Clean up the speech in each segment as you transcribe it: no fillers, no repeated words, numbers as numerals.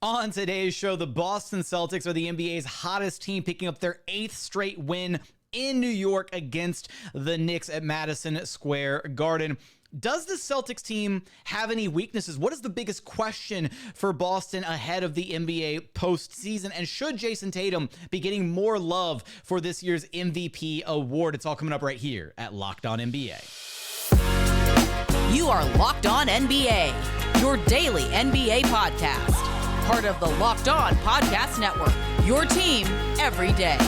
On today's show, the Boston Celtics are the NBA's hottest team, picking up their 8th straight win in New York against the Knicks at Madison Square Garden. Does the Celtics team have any weaknesses? What is the biggest question for Boston ahead of the NBA postseason? And should Jayson Tatum be getting more love for this year's MVP award? It's all coming up right here at Locked On NBA. You are Locked On NBA, your daily NBA podcast. Part of the Locked On Podcast Network, your team every day.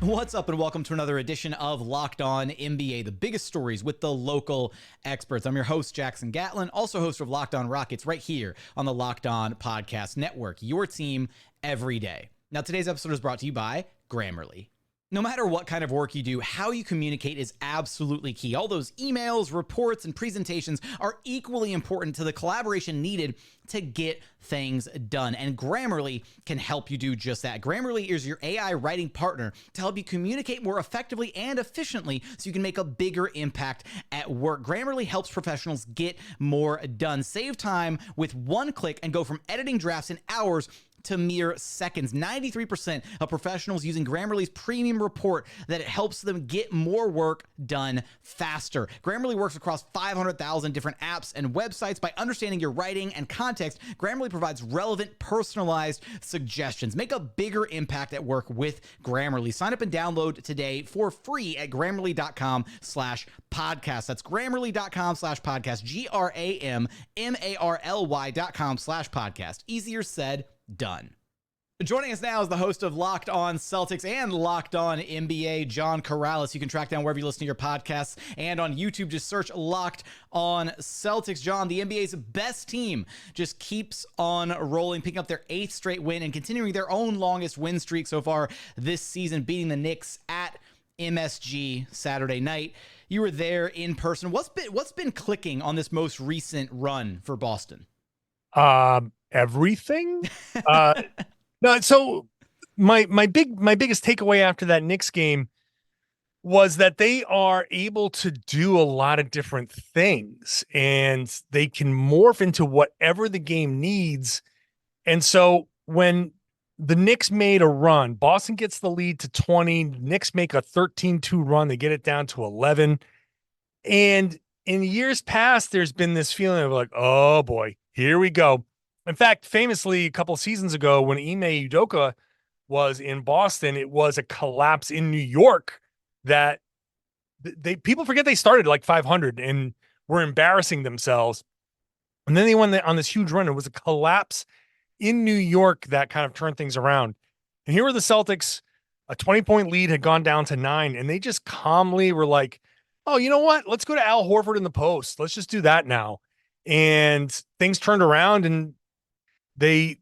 What's up, and welcome to another edition of Locked On NBA, the biggest stories with the local experts. I'm your host, Jackson Gatlin, also host of Locked On Rockets right here on the Locked On Podcast Network, your team every day. Now, today's episode is brought to you by Grammarly. No matter what kind of work you do, how you communicate is absolutely key. All those emails, reports, and presentations are equally important to the collaboration needed to get things done. And Grammarly can help you do just that. Grammarly is your AI writing partner to help you communicate more effectively and efficiently so you can make a bigger impact at work. Grammarly helps professionals get more done. Save time with one click and go from editing drafts in hours to mere seconds. 93% of professionals using Grammarly's premium report that it helps them get more work done faster. Grammarly works across 500,000 different apps and websites. By understanding your writing and context, Grammarly provides relevant, personalized suggestions. Make a bigger impact at work with Grammarly. Sign up and download today for free at Grammarly.com/podcast. That's Grammarly.com/podcast. Grammarly.com/podcast. Easier said, done. Joining us now is the host of Locked On Celtics and Locked On NBA, John Karalis. You can track down wherever you listen to your podcasts, and on YouTube, just search Locked On Celtics. John, the NBA's best team just keeps on rolling, picking up their 8th straight win and continuing their own longest win streak so far this season, beating the Knicks at MSG Saturday night. You were there in person. What's been clicking on this most recent run for Boston? Everything. No, so my biggest takeaway after that Knicks game was that they are able to do a lot of different things and they can morph into whatever the game needs. And so when the Knicks made a run, Boston gets the lead to 20, Knicks make a 13-2 run, they get it down to 11. And in years past, there's been this feeling of like, oh boy, here we go. In fact, famously, a couple of seasons ago, when Ime Udoka was in Boston, it was a collapse in New York that people forget they started like 500 and were embarrassing themselves. And then they went on this huge run. It was a collapse in New York that kind of turned things around. And here were the Celtics, a 20-point lead had gone down to 9, and they just calmly were like, oh, you know what? Let's go to Al Horford in the post. Let's just do that now. And things turned around, and they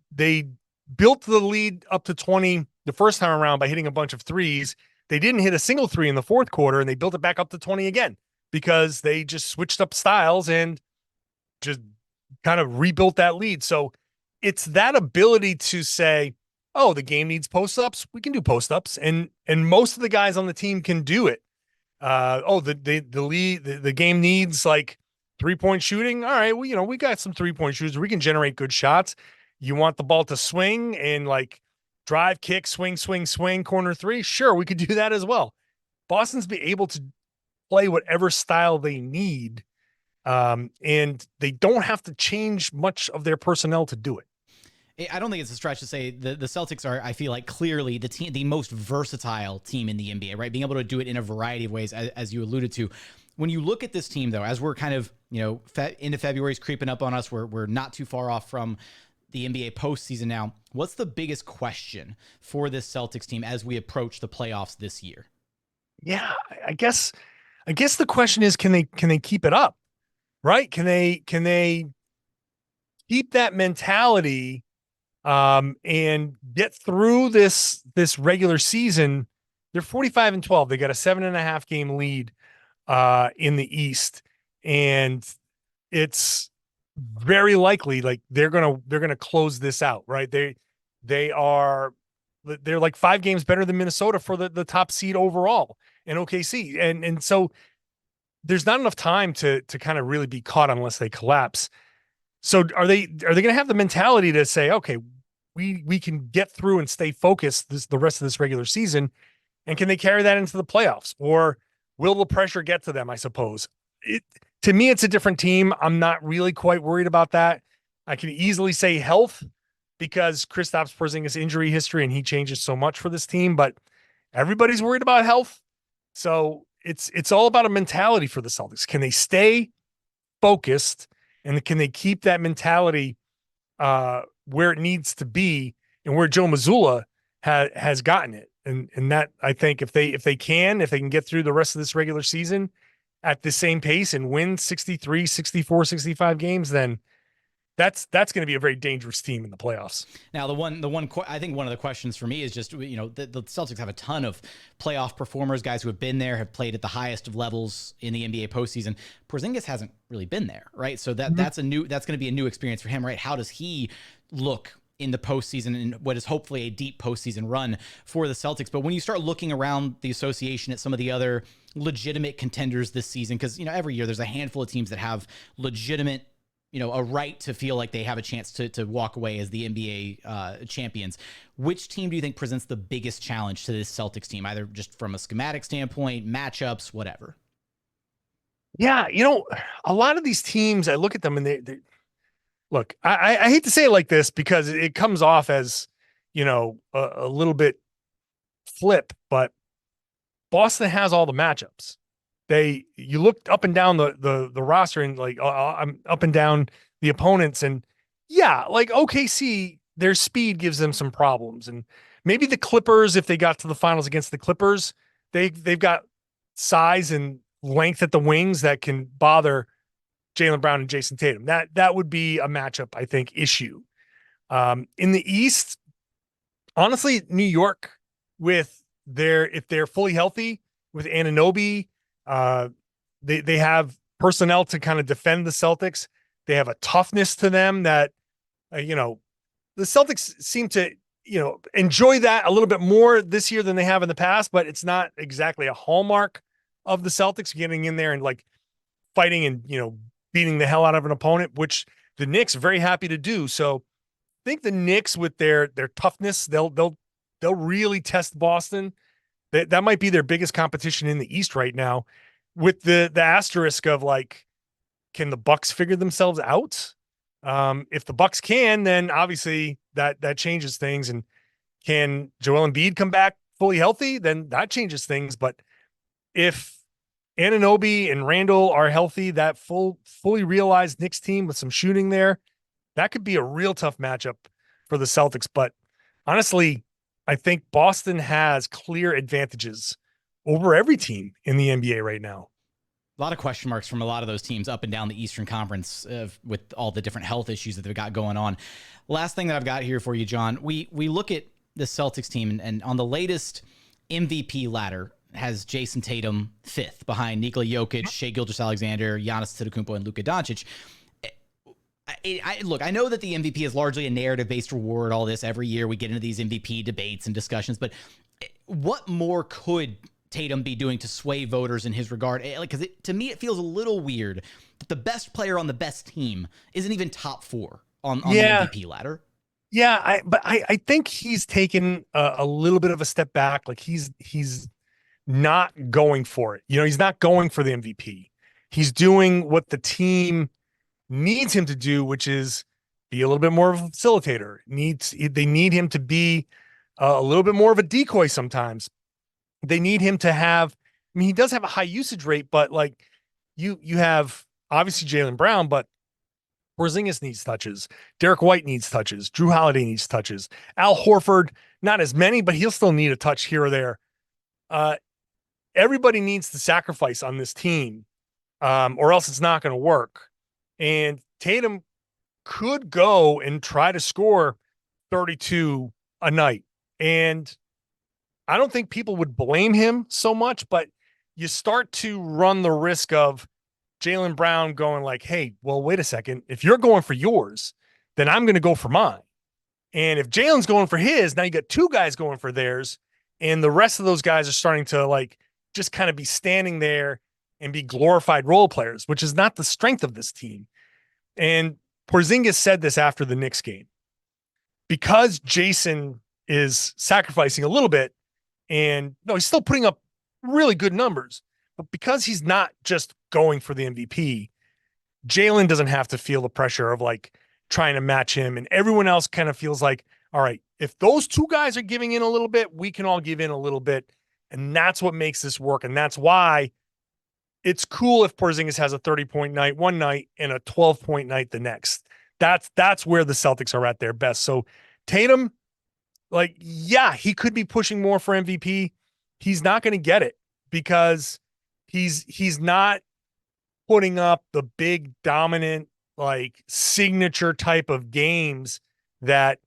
built the lead up to 20 the first time around by hitting a bunch of threes. They didn't hit a single three in the fourth quarter, and they built it back up to 20 again because they just switched up styles and just kind of rebuilt that lead. So it's that ability to say, oh, the game needs post-ups. We can do post-ups. And most of the guys on the team can do it. The game needs like 3-point shooting. All right. Well, we got some 3-point shooters. We can generate good shots. You want the ball to swing and like drive, kick, swing, corner three. Sure. We could do that as well. Boston's be able to play whatever style they need. And they don't have to change much of their personnel to do it. I don't think it's a stretch to say the Celtics are, I feel like, clearly the most versatile team in the NBA, right? Being able to do it in a variety of ways, as you alluded to. When you look at this team, though, as we're kind of, into February's creeping up on us, we're not too far off from the NBA postseason now. What's the biggest question for this Celtics team as we approach the playoffs this year? Yeah, I guess the question is, can they keep it up? Right? Can they keep that mentality and get through this regular season? They're 45-12. They got a 7.5 game lead in the East, and it's very likely like they're gonna close this out, right? They're like 5 games better than Minnesota for the top seed overall in OKC, and so there's not enough time to kind of really be caught unless they collapse. So are they going to have the mentality to say, okay, we can get through and stay focused the rest of this regular season, and can they carry that into the playoffs, or will the pressure get to them? I suppose to me, it's a different team. I'm not really quite worried about that. I can easily say health because Kristaps Porzingis' injury history, and he changes so much for this team, but everybody's worried about health. So it's all about a mentality for the Celtics. Can they stay focused, and can they keep that mentality where it needs to be and where Joe Mazzulla has gotten it? And that, I think, if they can get through the rest of this regular season at the same pace and win 63, 64, 65 games, then that's going to be a very dangerous team in the playoffs. Now, I think one of the questions for me is just, the Celtics have a ton of playoff performers, guys who have been there, have played at the highest of levels in the NBA postseason. Porzingis hasn't really been there, right? So that's going to be a new experience for him, right? How does he look in the postseason and what is hopefully a deep postseason run for the Celtics? But when you start looking around the association at some of the other legitimate contenders this season, because, every year there's a handful of teams that have legitimate, a right to feel like they have a chance to walk away as the NBA champions. Which team do you think presents the biggest challenge to this Celtics team, either just from a schematic standpoint, matchups, whatever? Yeah, a lot of these teams, I look at them and they look, I hate to say it like this because it comes off as, a little bit flip, but Boston has all the matchups. You look up and down the roster and I'm up and down the opponents, and yeah, like OKC, their speed gives them some problems, and maybe the Clippers, if they got to the finals against the Clippers, they've got size and length at the wings that can bother Jaylen Brown and Jayson Tatum. That would be a matchup, I think, issue. In the East, honestly, New York, if they're fully healthy with Anunoby, they have personnel to kind of defend the Celtics. They have a toughness to them that, the Celtics seem to, enjoy that a little bit more this year than they have in the past, but it's not exactly a hallmark of the Celtics getting in there and fighting and, beating the hell out of an opponent, which the Knicks are very happy to do. So I think the Knicks, with their toughness, they'll really test Boston. That might be their biggest competition in the East right now, with the asterisk of can the Bucks figure themselves out? If the Bucks can, then obviously that changes things. And can Joel Embiid come back fully healthy? Then that changes things. But if Anunoby and Randall are healthy, that fully realized Knicks team with some shooting there, that could be a real tough matchup for the Celtics. But honestly, I think Boston has clear advantages over every team in the NBA right now. A lot of question marks from a lot of those teams up and down the Eastern Conference with all the different health issues that they've got going on. Last thing that I've got here for you, John, we look at the Celtics team, and on the latest MVP ladder has Jayson Tatum 5th behind Nikola Jokic, Shai Gilgeous-Alexander, Giannis Antetokounmpo, and Luka Doncic. Look, I know that the MVP is largely a narrative-based reward. All this every year we get into these MVP debates and discussions, but what more could Tatum be doing to sway voters in his regard? Because to me, it feels a little weird that the best player on the best team isn't even top 4 on the MVP ladder. Yeah, I think he's taken a little bit of a step back. He's not going for it. He's not going for the MVP. He's doing what the team needs him to do, which is be a little bit more of a facilitator. They need him to be a little bit more of a decoy sometimes. They need him to have, he does have a high usage rate, but you have obviously Jaylen Brown, but Porzingis needs touches. Derek White needs touches. Drew Holiday needs touches. Al Horford, not as many, but he'll still need a touch here or there. Everybody needs to sacrifice on this team, or else it's not going to work. And Tatum could go and try to score 32 a night. And I don't think people would blame him so much, but you start to run the risk of Jaylen Brown going hey, well, wait a second. If you're going for yours, then I'm going to go for mine. And if Jaylen's going for his, now you got 2 guys going for theirs. And the rest of those guys are starting to just kind of be standing there and be glorified role players, which is not the strength of this team. And Porzingis said this after the Knicks game. because Jayson is sacrificing a little bit, and no, he's still putting up really good numbers, but because he's not just going for the MVP, Jalen doesn't have to feel the pressure of like trying to match him, and everyone else kind of feels like, all right, if those two guys are giving in a little bit, we can all give in a little bit, and that's what makes this work, and that's why it's cool if Porzingis has a 30-point night one night and a 12-point night the next. That's where the Celtics are at their best. So Tatum, like, yeah, he could be pushing more for MVP. He's not going to get it because he's not putting up the big dominant, like, signature type of games that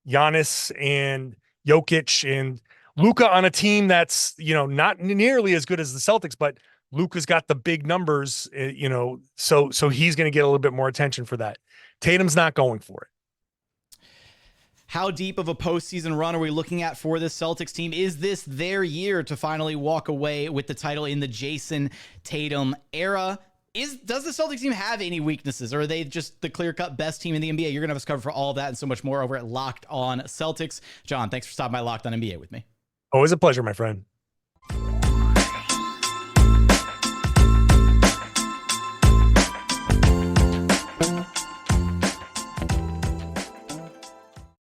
Giannis and Jokic and Luka on a team that's, not nearly as good as the Celtics, but Luka's got the big numbers, so he's going to get a little bit more attention for that. Tatum's not going for it. How deep of a postseason run are we looking at for this Celtics team? Is this their year to finally walk away with the title in the Jayson Tatum era? Does the Celtics team have any weaknesses, or are they just the clear-cut best team in the NBA? You're going to have us covered for all of that and so much more over at Locked On Celtics. John, thanks for stopping by Locked On NBA with me. Always a pleasure, my friend.